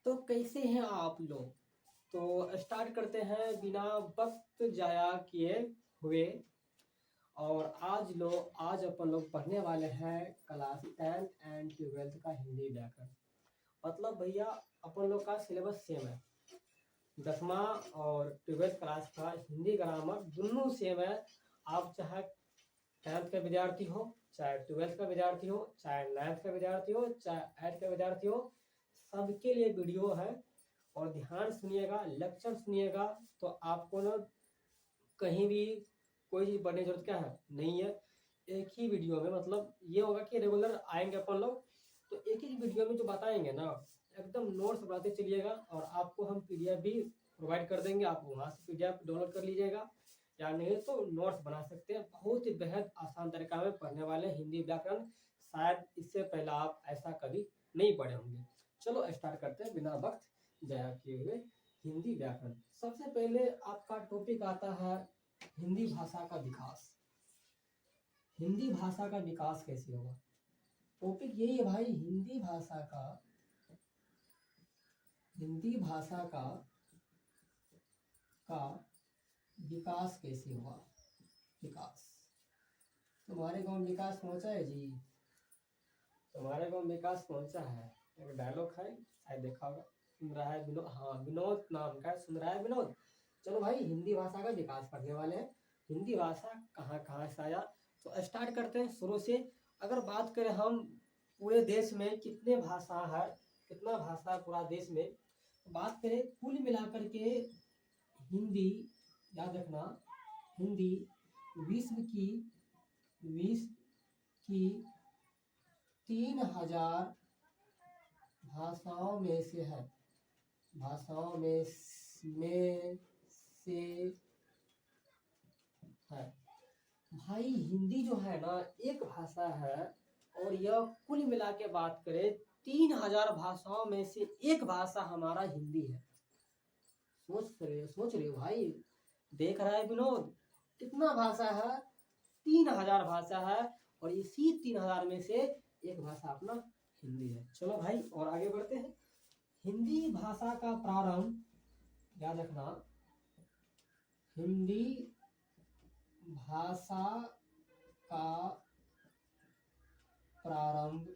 तो कैसे हैं आप लोग। तो स्टार्ट करते हैं बिना वक्त जाया किए हुए। और आज अपन लोग पढ़ने वाले हैं क्लास 10th एंड 12th का हिंदी व्याकरण। मतलब भैया अपन लोग का सिलेबस सेम है। 10वां और 12th क्लास का हिंदी ग्रामर दोनों सेम है। आप चाहे 10th का विद्यार्थी हो, चाहे 12th का विद्यार्थी हो, चाहे 9th का विद्यार्थी हो, चाहे 8th का विद्यार्थी हो, सबके लिए वीडियो है। और ध्यान सुनिएगा, लेक्चर सुनिएगा, तो आपको ना कहीं भी कोई चीज पढ़ने की जरूरत क्या है नहीं है। एक ही वीडियो में मतलब ये होगा कि रेगुलर आएंगे अपन लोग, तो एक ही वीडियो में जो बताएंगे ना एकदम नोट्स बनाते चलिएगा। और आपको हम पीडीएफ भी प्रोवाइड कर देंगे, आप वहाँ से पीडीएफ डाउनलोड कर लीजिएगा, या नहीं तो नोट्स बना सकते हैं। बहुत ही बेहद आसान तरीका में पढ़ने वाले हिंदी व्याकरण। शायद इससे पहले आप ऐसा कभी नहीं पढ़े होंगे। चलो स्टार्ट करते हैं बिना वक्त जाया किए हुए हिंदी व्याकरण। सबसे पहले आपका टॉपिक आता है हिंदी भाषा का विकास। हिंदी भाषा का विकास कैसे होगा, टॉपिक यही है भाई। हिंदी भाषा का विकास कैसे हुआ। विकास, तुम्हारे गांव विकास पहुंचा है जी, तुम्हारे गांव विकास पहुंचा है। एक डायलॉग है, शायद देखा होगा, सुन रहा है विनोद, हाँ विनोद नाम का, सुन रहा है विनोद। चलो भाई, हिंदी भाषा का विकास पढ़ने वाले हैं। हिंदी भाषा कहाँ कहाँ से आया, तो स्टार्ट करते हैं शुरू से। अगर बात करें हम पूरे देश में कितने भाषा है, कितना भाषा है पूरा देश में, तो बात करें कुल मिलाकर के हिंदी, याद रखना, हिंदी विश्व की 3000 भाषाओं में से है। भाषाओं में से है भाई। हिंदी जो है ना एक भाषा है, और यह कुल मिला के बात करें 3000 भाषाओं में से एक भाषा हमारा हिंदी है। सोच रहे हो भाई, देख रहा है विनोद, कितना भाषा है, 3000 भाषा है, और इसी 3000 में से एक भाषा अपना हिंदी है। चलो भाई और आगे बढ़ते हैं। हिंदी भाषा का प्रारंभ, याद रखना, हिंदी भाषा का प्रारंभ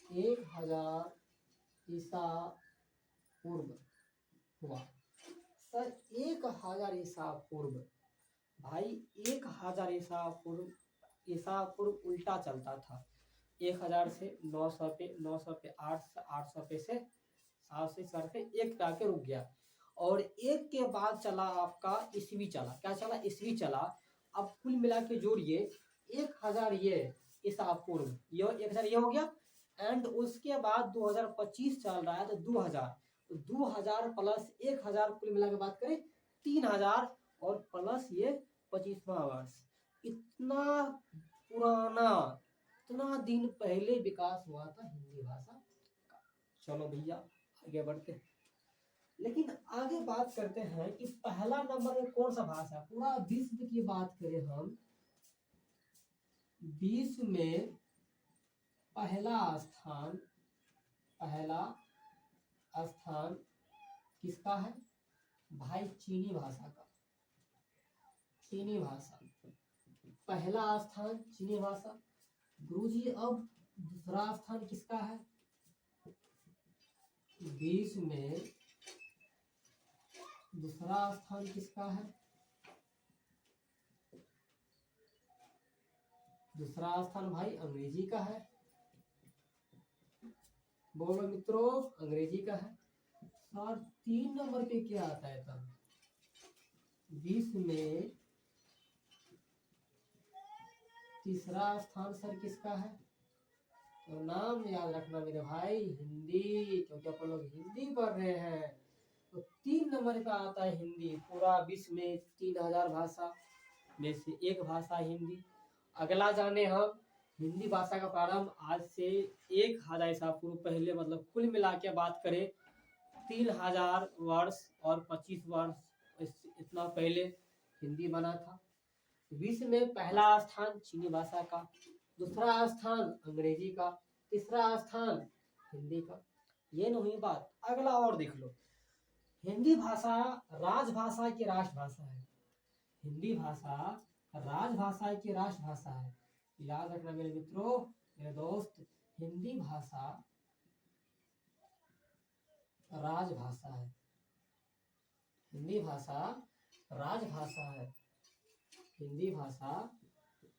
1000 ईसा पूर्व हुआ। सर 1000 ईसा पूर्व, भाई 1000 ईसा पूर्व उल्टा चलता था। 1000 से 900 पे, 900 पे 800 पे से 700 से करके एक पे आके रुक गया। और एक के बाद चला आपका ईस्वी चला। क्या चला? ईस्वी चला। अब कुल मिला के जोड़िए, 1000 ये ईसा पूर्व, ये 1000 ये हो गया, एंड उसके बाद 2025 चल रहा है, तो 2000 प्लस 1000, कुल मिला के बात करें 3000, और प्लस ये 25वां वर्ष। इतना पुराना, इतना दिन पहले विकास हुआ था हिंदी भाषा का। चलो भैया आगे बढ़ते हैं। लेकिन आगे बात करते हैं कि पहला नंबर में कौन सा भाषा है। पूरा विश्व की बात करें हम, विश्व में पहला स्थान किसका है भाई? चीनी भाषा का। चीनी भाषा पहला स्थान, चीनी भाषा। गुरुजी अब दूसरा स्थान किसका है? विश्व में दूसरा स्थान किसका है? दूसरा स्थान भाई अंग्रेजी का है। बोलो मित्रों, अंग्रेजी का है। और 3 नंबर पे क्या आता है तब? विश्व में तीसरा स्थान सर किसका है? तो नाम याद रखना मेरे भाई, हिंदी, क्योंकि अपन लोग हिंदी पढ़ रहे हैं। तो 3 नंबर पे आता है हिंदी। पूरा विश्व में 3000 भाषा में से एक भाषा हिंदी। अगला जाने हम, हिंदी भाषा का प्रारंभ आज से 1000 ईसा पूर्व पहले, मतलब कुल मिला के बात करें 3000 वर्ष और 25 वर्ष इतना पहले हिंदी बना था। विश्व में पहला स्थान चीनी भाषा का, दूसरा स्थान अंग्रेजी का, तीसरा स्थान हिंदी का। ये नहीं हुई बात। अगला और देख लो, हिंदी भाषा राजभाषा की राष्ट्रभाषा है। हिंदी भाषा राजभाषा की राष्ट्रभाषा है। याद रखना मेरे मित्रों, मेरे दोस्त, हिंदी भाषा राजभाषा है। हिंदी भाषा राजभाषा है। हिंदी भाषा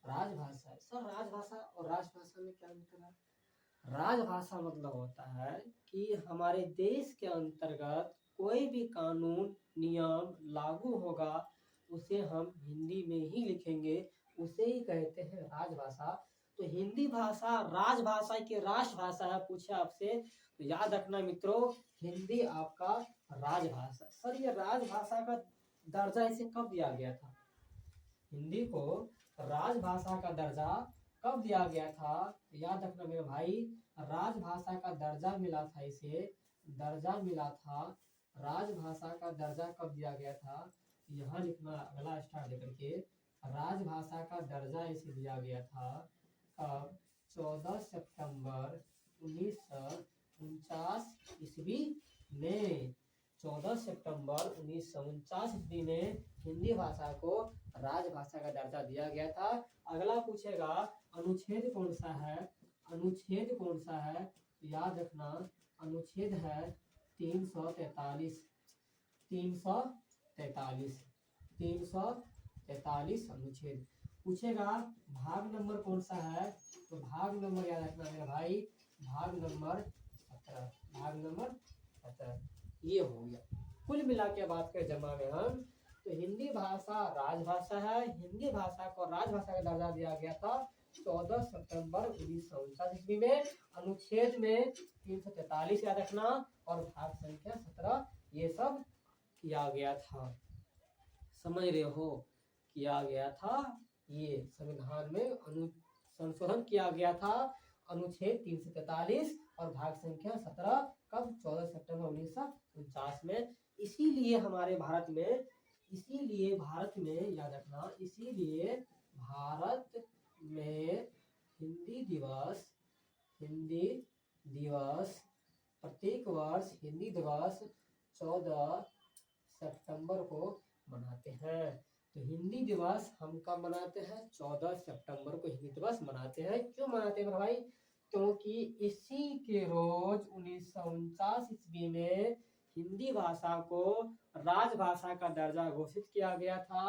राजभाषा है। सर राजभाषा और राजभाषा में क्या अंतर है? राजभाषा मतलब होता है कि हमारे देश के अंतर्गत कोई भी कानून नियम लागू होगा उसे हम हिंदी में ही लिखेंगे, उसे ही कहते हैं राजभाषा। तो हिंदी भाषा राजभाषा की राष्ट्रभाषा है। पूछे आपसे तो याद रखना मित्रों, हिंदी आपका राजभाषा। सर ये राजभाषा का दर्जा इसे कब दिया गया था? हिंदी को राजभाषा का दर्जा कब दिया गया था? याद रखना मेरे भाई, राजभाषा का दर्जा मिला था इसे, दर्जा मिला था। राजभाषा का दर्जा कब दिया गया था? यहाँ लिखना अगला स्टार लेकर के, राजभाषा का दर्जा इसे दिया गया था कब? 14 सितंबर 1949 ईस्वी में। 14 सितंबर 1949 ईस्वी में हिंदी भाषा को राजभाषा का दर्जा दिया गया था। अगला पूछेगा अनुच्छेद कौन सा है? अनुच्छेद कौन सा है? याद रखना अनुच्छेद है 343। 343 343 अनुच्छेद। पूछेगा भाग नंबर कौन सा है? तो भाग नंबर याद रखना मेरा भाई, भाग नंबर 17। भाग नंबर 17 ये हो गया। कुल मिला के बात करें जमा में हम, तो हिंदी भाषा राजभाषा है। हिंदी भाषा को राजभाषा का दर्जा दिया गया था 14 सितंबर 1949 ईस्वी में। अनुच्छेद में 343 याद रखना और भाग संख्या 17 ये सब किया गया था। समझ रहे हो? किया गया था। ये संविधान में संशोधन किया गया था अनुच्छेद 343 और भाग संख्या 17 कब? 14 सितंबर 1949 में। इसीलिए हमारे भारत में, इसीलिए भारत में याद रखना, इसीलिए भारत में हिंदी दिवस, हिंदी दिवस प्रत्येक वर्ष हिंदी दिवस 14 सितंबर को मनाते हैं। तो हिंदी दिवस हम कब मनाते हैं? 14 सितंबर को हिंदी दिवस मनाते हैं। क्यों मनाते हैं भाई? क्योंकि इसी के रोज 1949 ईस्वी में हिंदी भाषा को राजभाषा का दर्जा घोषित किया गया था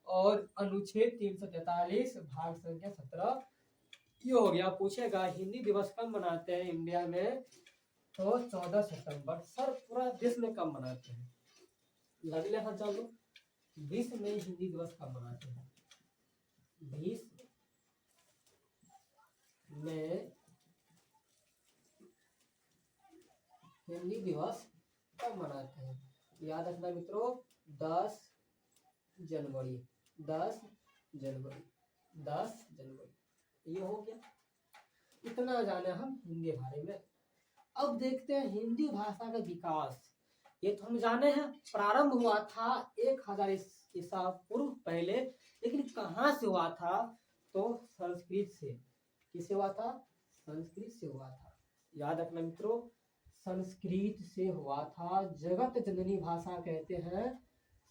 और अनुच्छेद 343 भाग संख्या 17 ये हो गया। पूछेगा हिंदी दिवस कब मनाते हैं इंडिया में? तो 14 सितंबर। सर पूरा देश में कब मनाते हैं? लगले हाँ चलो, विश्व में हिंदी दिवस कब मनाते हैं? विश्व में हिंदी दिवस कब मनाते हैं? याद रखना मित्रों, 10 जनवरी। 10 जनवरी 10 जनवरी ये हो गया। इतना जाने हम हिंदी बारे में। अब देखते हैं हिंदी भाषा का विकास। ये तो हम जाने हैं प्रारंभ हुआ था 1000 ईसा पूर्व पहले, लेकिन कहाँ से हुआ था? तो संस्कृत से। किससे हुआ था? संस्कृत से हुआ था। याद रखना मित्रों, संस्कृत से हुआ था। जगत जननी भाषा कहते हैं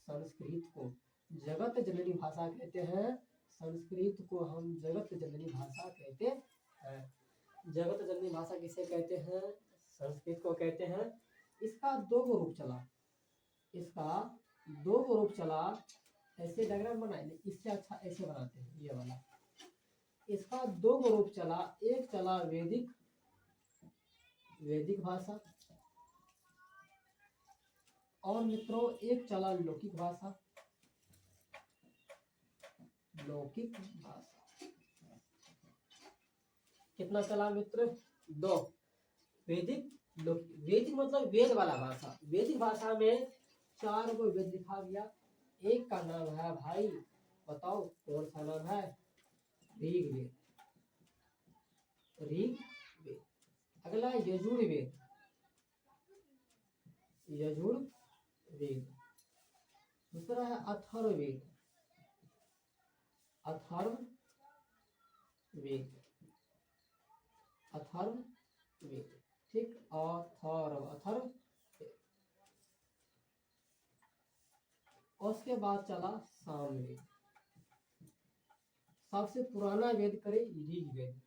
संस्कृत को, जगत जननी भाषा कहते हैं संस्कृत को। हम जगत जननी भाषा कहते हैं। जगत जननी भाषा किसे कहते हैं? संस्कृत को कहते हैं। इसका दो रूप चला, इसका दो रूप चला। ऐसे डायग्राम बनाए, इससे अच्छा ऐसे बनाते हैं ये वाला। इसका दो रूप चला, एक चला वैदिक, वैदिक भाषा, और मित्रों एक चला लौकिक भाषा, लौकिक भाषा। कितना चला मित्र? दो। वैदिक, वैदिक मतलब वेद वाला भाषा। वैदिक भाषा में 4 गो वेद लिखा गया। एक का नाम है भाई, बताओ कौन सा नाम है? ऋग्वेद, ऋग्वेद। अगला यजुर्वेद, यजुर्वेद। दूसरा है अथर्ववेद, अथर्ववेद, अथर्ववेद। ठीक, अथर्व। और उसके बाद चला सामवेद। सबसे पुराना वेद करे ऋग्वेद।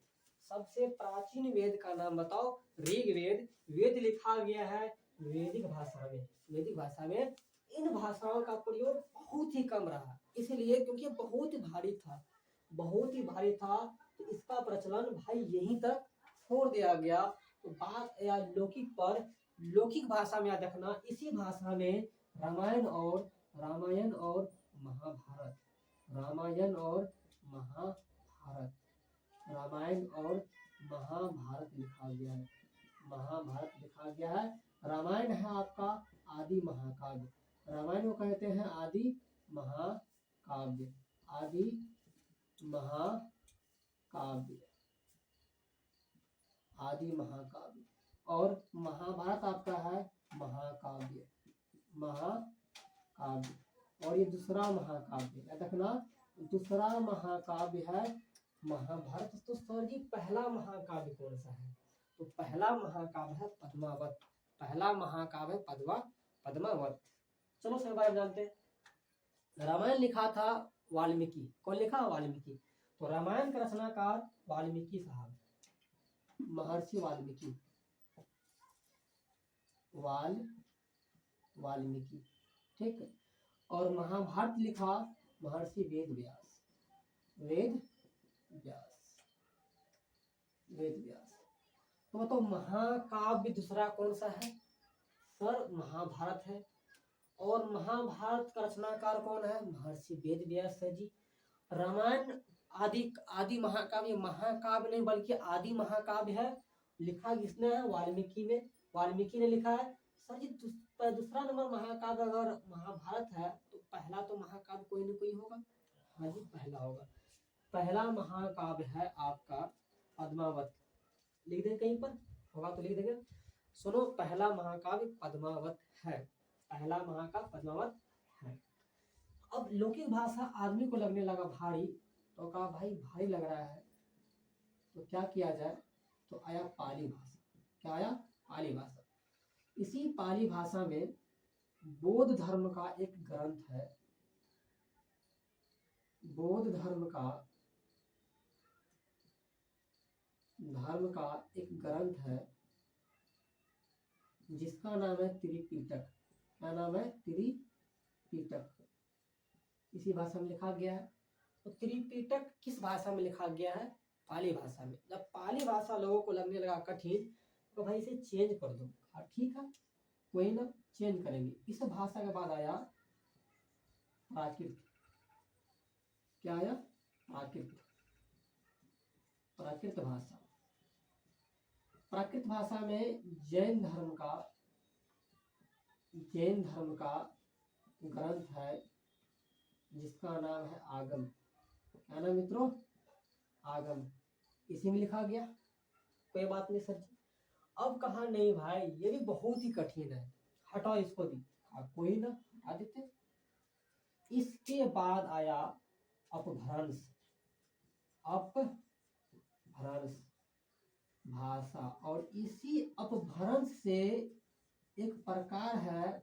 सबसे प्राचीन वेद का नाम बताओ, ऋग्वेद। वेद लिखा गया है वैदिक भाषा में। वैदिक भाषा में इन भाषाओं का प्रयोग बहुत ही कम रहा, इसलिए क्योंकि बहुत भारी था, बहुत ही भारी था, तो इसका प्रचलन भाई यहीं तक छोड़ दिया गया। तो बात या लौकिक पर, लौकिक भाषा में याद रखना, इसी भाषा में रामायण और महाभारत, रामायण और महाभारत, रामायण और महाभारत लिखा गया है, महाभारत लिखा गया है। रामायण है आपका आदि महाकाव्य, रामायण को कहते हैं आदि महाकाव्य, आदि महाकाव्य, आदि महाकाव्य। और महाभारत आपका है महाकाव्य, महाकाव्य। और ये दूसरा महाकाव्य याद रखना, दूसरा महाकाव्य है महाभारत। तो सर जी पहला महाकाव्य कौन सा है? तो पहला महाकाव्य है पद्मावत, पहला महाकाव्य है पद्मावत। चलो सर बारे में जानते हैं। रामायण लिखा था वाल्मीकि। कौन लिखा? वाल्मीकि। तो रामायण का रचनाकार वाल्मीकि साहब, महर्षि वाल्मीकि, वाल्मीकि, ठीक है। और महाभारत लिखा महर्षि वेद व्यास, वेद व्यास। तो बताओ महाकाव्य दूसरा कौन सा है? सर महाभारत है। और महाभारत का रचनाकार कौन है? महर्षि वेद व्यास है जी। रामायण आदि महाकाव्य, महाकाव्य नहीं बल्कि आदि महाकाव्य है, लिखा किसने है? वाल्मीकि ने, वाल्मीकि ने लिखा है। सर जी दूसरा नंबर महाकाव्य अगर महाभारत है तो पहला तो महाकाव्य कोई ना कोई होगा। हाँ जी पहला होगा। पहला महाकाव्य है आपका पद्मावत। लिख दें कहीं पर होगा तो लिख देंगे। सुनो, पहला महाकाव्य पद्मावत है, पहला महाकाव्य पद्मावत है। अब लौकिक भाषा आदमी को लगने लगा भारी, तो कहा भाई भारी लग रहा है तो क्या किया जाए? तो आया पाली भाषा। क्या आया? पाली भाषा। इसी पाली भाषा में बौद्ध धर्म का एक ग्रंथ है, बौद्ध धर्म का एक ग्रंथ है जिसका नाम है त्रिपिटक। क्या नाम है? त्रिपिटक। इसी भाषा में लिखा गया है। तो त्रिपिटक किस भाषा में लिखा गया है? पाली भाषा में। जब पाली भाषा लोगों को लगने लगा कठिन, तो भाई इसे चेंज कर दो। ठीक है कोई ना, चेंज करेंगे। इस भाषा के बाद आया प्राकृत। क्या आया? प्राकृत भाषा। प्राकृत भाषा में जैन धर्म का ग्रंथ है जिसका नाम है आगम। क्या नाम मित्रों? आगम। इसी में लिखा गया। कोई बात नहीं सर जी। अब कहा नहीं भाई ये भी बहुत ही कठिन है, हटाओ इसको भी। कोई ना, हटा देते। इसके बाद आया अपभ्रंश। अपभ्रंश भाषा। और इसी अपभ्रंश से एक प्रकार है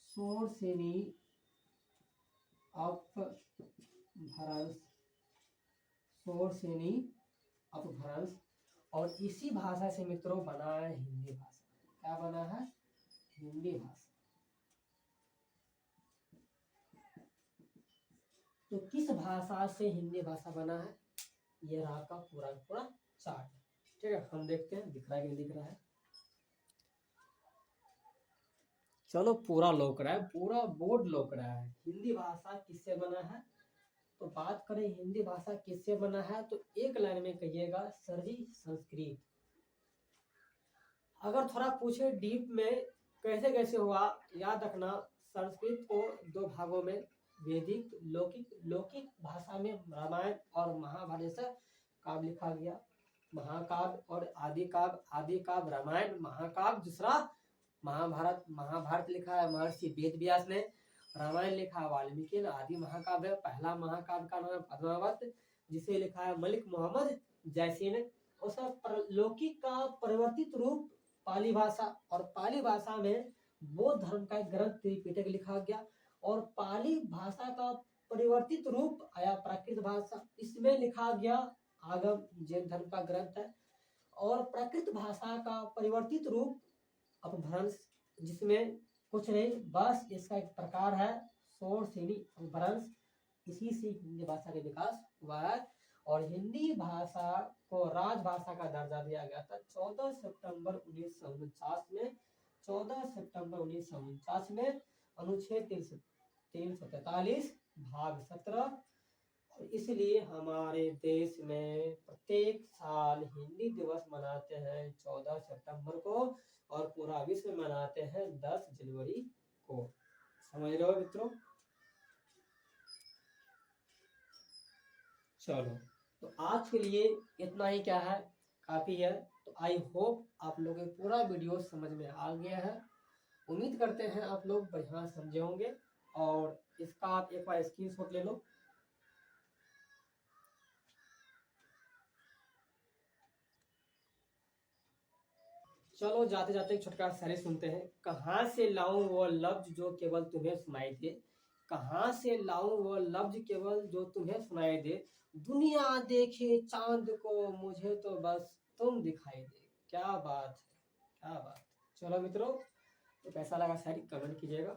शोरसेनी अपभ्रंश, शोरसेनी अपभ्रंश। और इसी भाषा से मित्रों बना है हिंदी भाषा। क्या बना है? हिंदी भाषा। तो किस भाषा से हिंदी भाषा बना है? ये रहा का पूरा चार्ट। ठीक है, हम देखते हैं दिख रहा है कि नहीं दिख रहा है। चलो पूरा लौक रहा है, पूरा बोर्ड लौक रहा है। हिंदी भाषा किससे बना है? तो बात करें हिंदी भाषा किससे बना है, तो एक लाइन में कहिएगा सर जी संस्कृत। अगर थोड़ा पूछे डीप में कैसे कैसे हुआ, याद रखना संस्कृत को दो भागों में, वैदिक लौकिक भाषा में रामायण और महाभारत जैसा काव्य लिखा गया। महाकाव्य और आदि काव्य रामायण, महाकाव्य दूसरा महाभारत लिखा है महर्षि वेद व्यास ने। रामायण लिखा है वाल्मीकि ने। आदि महाकाव्य, पहला महाकाव्य का नाम है पद्मावत जिसे लिखा है मलिक मोहम्मद जैसी ने। लौकिक का परिवर्तित रूप पाली भाषा, और पाली भाषा में बौद्ध धर्म का एक ग्रंथ त्रिपिटक लिखा गया, और पाली भाषा का परिवर्तित रूप आया प्राकृत भाषा, इसमें लिखा गया आगम जैन धर्म का ग्रंथ है। और प्राकृत भाषा का परिवर्तित रूप अपभ्रंश, जिसमें कुछ नहीं, बस इसका एक प्रकार है शोर श्रेणी अपभ्रंश, इसी से हिंदी भाषा का विकास हुआ है। और हिंदी भाषा को राजभाषा का दर्जा दिया गया था 14 सितंबर 1949 में। 14 सितंबर 1949 में अनुच्छेद 343 भाग 17। और इसलिए हमारे देश में प्रत्येक साल हिंदी दिवस मनाते हैं 14 सितंबर को, और पूरा विश्व मनाते हैं 10 जनवरी को। समझ रहे हो मित्रों? चलो, तो आज के लिए इतना ही क्या है, काफी है। तो आई होप आप लोगों को पूरा वीडियो समझ में आ गया है। उम्मीद करते हैं आप लोग बढ़िया समझे होंगे, और इसका आप एक बार स्क्रीनशॉट ले लो। चलो जाते जाते एक छोटका शायरी सुनते हैं। कहाँ से लाऊं वो लफ्ज जो केवल तुम्हें सुनाई दे, कहाँ से लाऊं वो लफ्ज केवल जो तुम्हें सुनाई दे, दुनिया देखे चांद को मुझे तो बस तुम दिखाई दे। क्या बात है, क्या बात। चलो मित्रों, तो कैसा लगा शायरी कमेंट कीजिएगा।